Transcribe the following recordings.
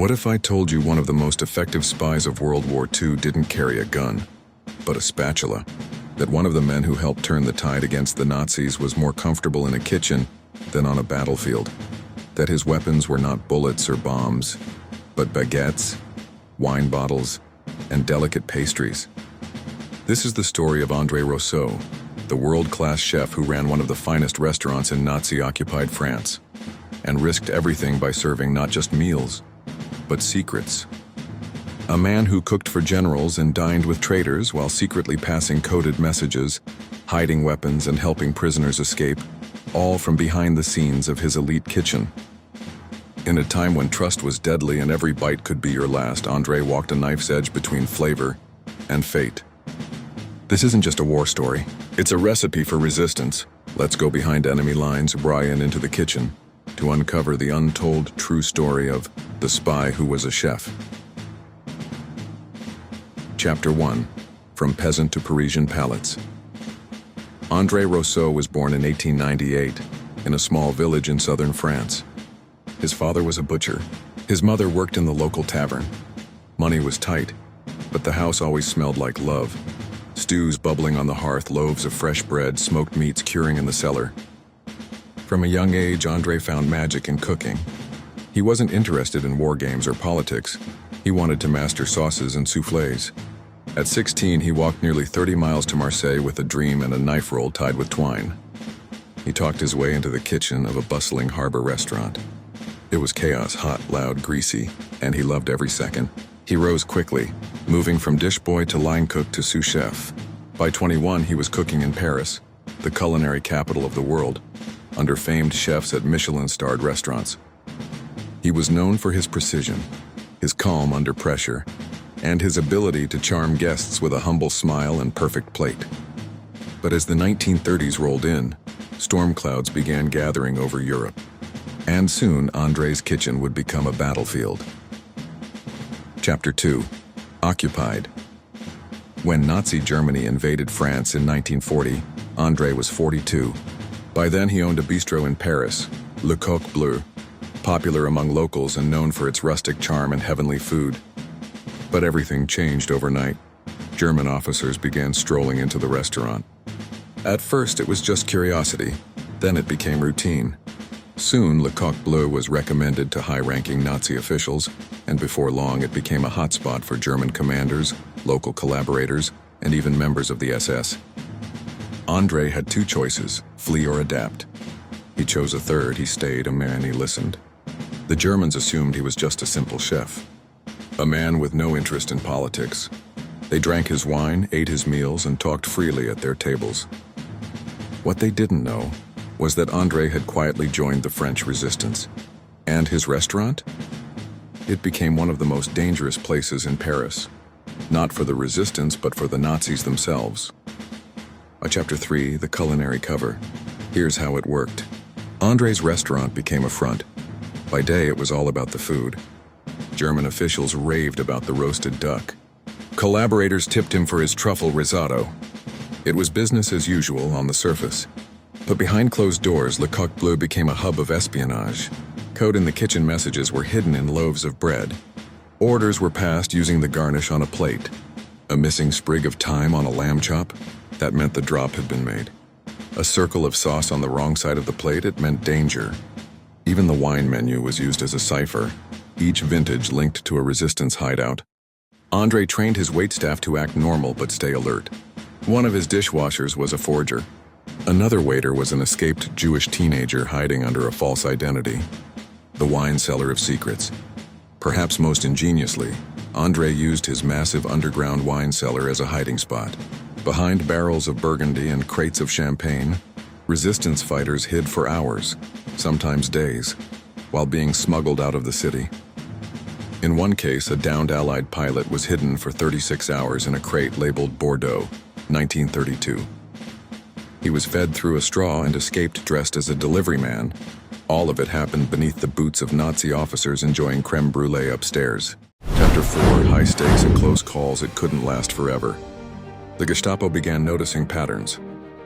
What if I told you one of the most effective spies of World War II didn't carry a gun, but a spatula? That one of the men who helped turn the tide against the Nazis was more comfortable in a kitchen than on a battlefield? That his weapons were not bullets or bombs, but baguettes, wine bottles, and delicate pastries? This is the story of André Rousseau, the world-class chef who ran one of the finest restaurants in Nazi-occupied France, and risked everything by serving not just meals, but secrets. A man who cooked for generals and dined with traitors while secretly passing coded messages, hiding weapons and helping prisoners escape, all from behind the scenes of his elite kitchen. In a time when trust was deadly and every bite could be your last, André walked a knife's edge between flavor and fate. This isn't just a war story. It's a recipe for resistance. Let's go behind enemy lines, Brian, into the kitchen, to uncover the untold true story of the spy who was a chef. Chapter 1. From Peasant to Parisian Palates. André Rousseau was born in 1898 in a small village in southern France. His father was a butcher. His mother worked in the local tavern. Money was tight, but the house always smelled like love. Stews bubbling on the hearth, loaves of fresh bread, smoked meats curing in the cellar. From a young age, André found magic in cooking. He wasn't interested in war games or politics. He wanted to master sauces and soufflés. At 16, he walked nearly 30 miles to Marseille with a dream and a knife roll tied with twine. He talked his way into the kitchen of a bustling harbor restaurant. It was chaos, hot, loud, greasy, and he loved every second. He rose quickly, moving from dish boy to line cook to sous chef. By 21, he was cooking in Paris, the culinary capital of the world, under famed chefs at Michelin-starred restaurants. He was known for his precision, his calm under pressure, and his ability to charm guests with a humble smile and perfect plate. But as the 1930s rolled in, storm clouds began gathering over Europe. And soon, André's kitchen would become a battlefield. Chapter 2. Occupied. When Nazi Germany invaded France in 1940, André was 42. By then he owned a bistro in Paris, Le Coq Bleu, popular among locals and known for its rustic charm and heavenly food. But everything changed overnight. German officers began strolling into the restaurant. At first it was just curiosity, then it became routine. Soon, Le Coq Bleu was recommended to high-ranking Nazi officials, and before long it became a hotspot for German commanders, local collaborators, and even members of the SS. André had two choices, flee or adapt. He chose a third. He stayed a man, he listened. The Germans assumed he was just a simple chef, a man with no interest in politics. They drank his wine, ate his meals, and talked freely at their tables. What they didn't know was that André had quietly joined the French resistance. And his restaurant? It became one of the most dangerous places in Paris. Not for the resistance, but for the Nazis themselves. Chapter 3, the culinary cover. Here's how it worked. André's restaurant became a front. By day, it was all about the food. German officials raved about the roasted duck. Collaborators tipped him for his truffle risotto. It was business as usual on the surface. But behind closed doors, Le Coq Bleu became a hub of espionage. Code in the kitchen messages were hidden in loaves of bread. Orders were passed using the garnish on a plate. A missing sprig of thyme on a lamb chop? That meant the drop had been made. A circle of sauce on the wrong side of the plate? It meant danger. Even the wine menu was used as a cipher, each vintage linked to a resistance hideout. André trained his waitstaff to act normal but stay alert. One of his dishwashers was a forger. Another waiter was an escaped Jewish teenager hiding under a false identity. The wine cellar of secrets. Perhaps most ingeniously, André used his massive underground wine cellar as a hiding spot. Behind barrels of Burgundy and crates of champagne, resistance fighters hid for hours, sometimes days, while being smuggled out of the city. In one case, a downed Allied pilot was hidden for 36 hours in a crate labeled Bordeaux, 1932. He was fed through a straw and escaped dressed as a delivery man. All of it happened beneath the boots of Nazi officers enjoying creme brulee upstairs. Chapter 4, high stakes and close calls. It couldn't last forever. The Gestapo began noticing patterns.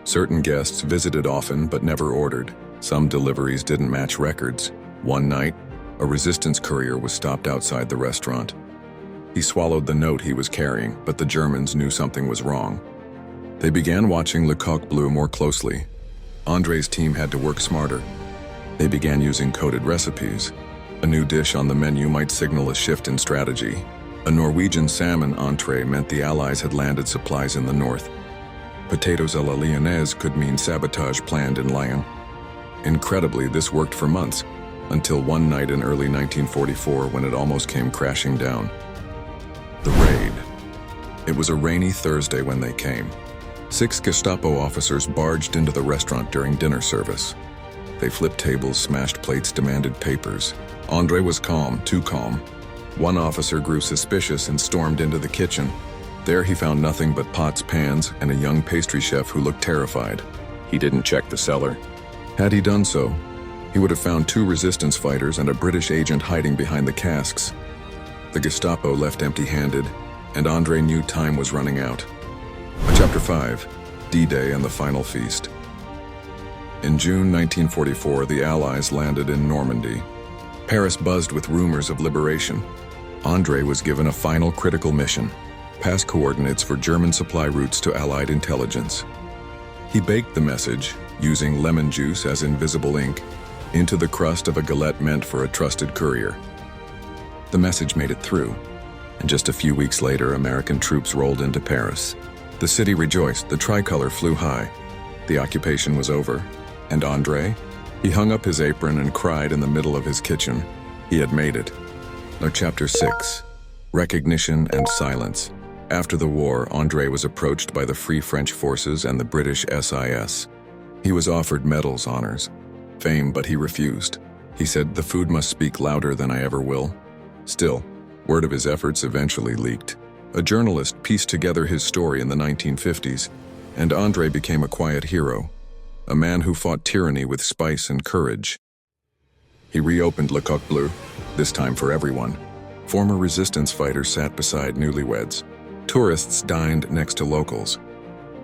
Certain guests visited often but never ordered. Some deliveries didn't match records. One night, A resistance courier was stopped outside the restaurant. He swallowed the note he was carrying, but the Germans knew something was wrong. They began watching Le Coq Bleu more closely. André's team had to work smarter. They began using coded recipes. A new dish on the menu might signal a shift in strategy. A Norwegian salmon entree meant the Allies had landed supplies in the north. Potatoes à la lyonnaise could mean sabotage planned in Lyon. Incredibly, this worked for months, until one night in early 1944 when it almost came crashing down. The raid. It was a rainy Thursday when they came. 6 Gestapo officers barged into the restaurant during dinner service. They flipped tables, smashed plates, demanded papers. André was calm, too calm. One officer grew suspicious and stormed into the kitchen. There he found nothing but pots, pans, and a young pastry chef who looked terrified. He didn't check the cellar. Had he done so, he would have found 2 resistance fighters and a British agent hiding behind the casks. The Gestapo left empty-handed, and André knew time was running out. Chapter 5. D-Day and the Final Feast. In June 1944, the Allies landed in Normandy. Paris buzzed with rumors of liberation. André was given a final critical mission: pass coordinates for German supply routes to Allied intelligence. He baked the message, using lemon juice as invisible ink, into the crust of a galette meant for a trusted courier. The message made it through, and just a few weeks later, American troops rolled into Paris. The city rejoiced, the tricolor flew high. The occupation was over, and André? He hung up his apron and cried in the middle of his kitchen. He had made it. Now, Chapter 6. Recognition and Silence. After the war, André was approached by the Free French Forces and the British SIS. He was offered medals, honors, fame, but he refused. He said, "The food must speak louder than I ever will." Still, word of his efforts eventually leaked. A journalist pieced together his story in the 1950s, and André became a quiet hero, a man who fought tyranny with spice and courage. He reopened Le Coq Bleu, this time for everyone. Former resistance fighters sat beside newlyweds. Tourists dined next to locals.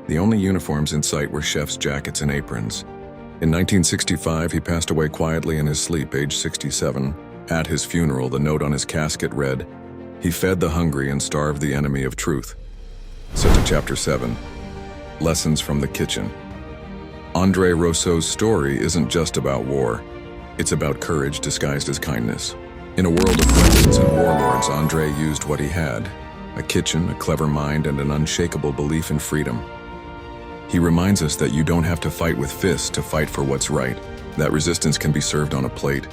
The only uniforms in sight were chefs' jackets and aprons. In 1965, he passed away quietly in his sleep, age 67. At his funeral, the note on his casket read, "He fed the hungry and starved the enemy of truth." So to Chapter 7. Lessons from the Kitchen. André Rousseau's story isn't just about war. It's about courage disguised as kindness. In a world of weapons and warlords, André used what he had: a kitchen, a clever mind, and an unshakable belief in freedom. He reminds us that you don't have to fight with fists to fight for what's right, that resistance can be served on a plate,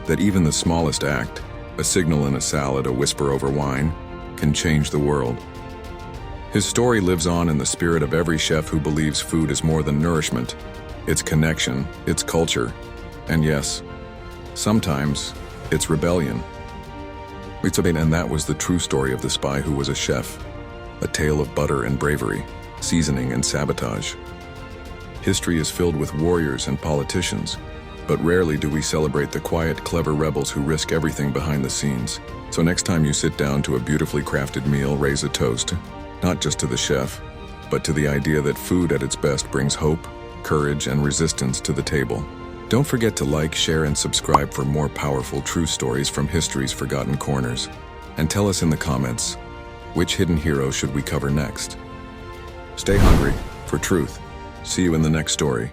that even the smallest act, a signal in a salad, a whisper over wine, can change the world. His story lives on in the spirit of every chef who believes food is more than nourishment. It's connection, it's culture, and yes, sometimes it's rebellion. And that was the true story of the spy who was a chef, a tale of butter and bravery, seasoning and sabotage. History is filled with warriors and politicians, but rarely do we celebrate the quiet, clever rebels who risk everything behind the scenes. So next time you sit down to a beautifully crafted meal, raise a toast, not just to the chef, but to the idea that food at its best brings hope, courage, and resistance to the table. Don't forget to like, share, and subscribe for more powerful true stories from history's forgotten corners. And tell us in the comments, which hidden hero should we cover next? Stay hungry for truth. See you in the next story.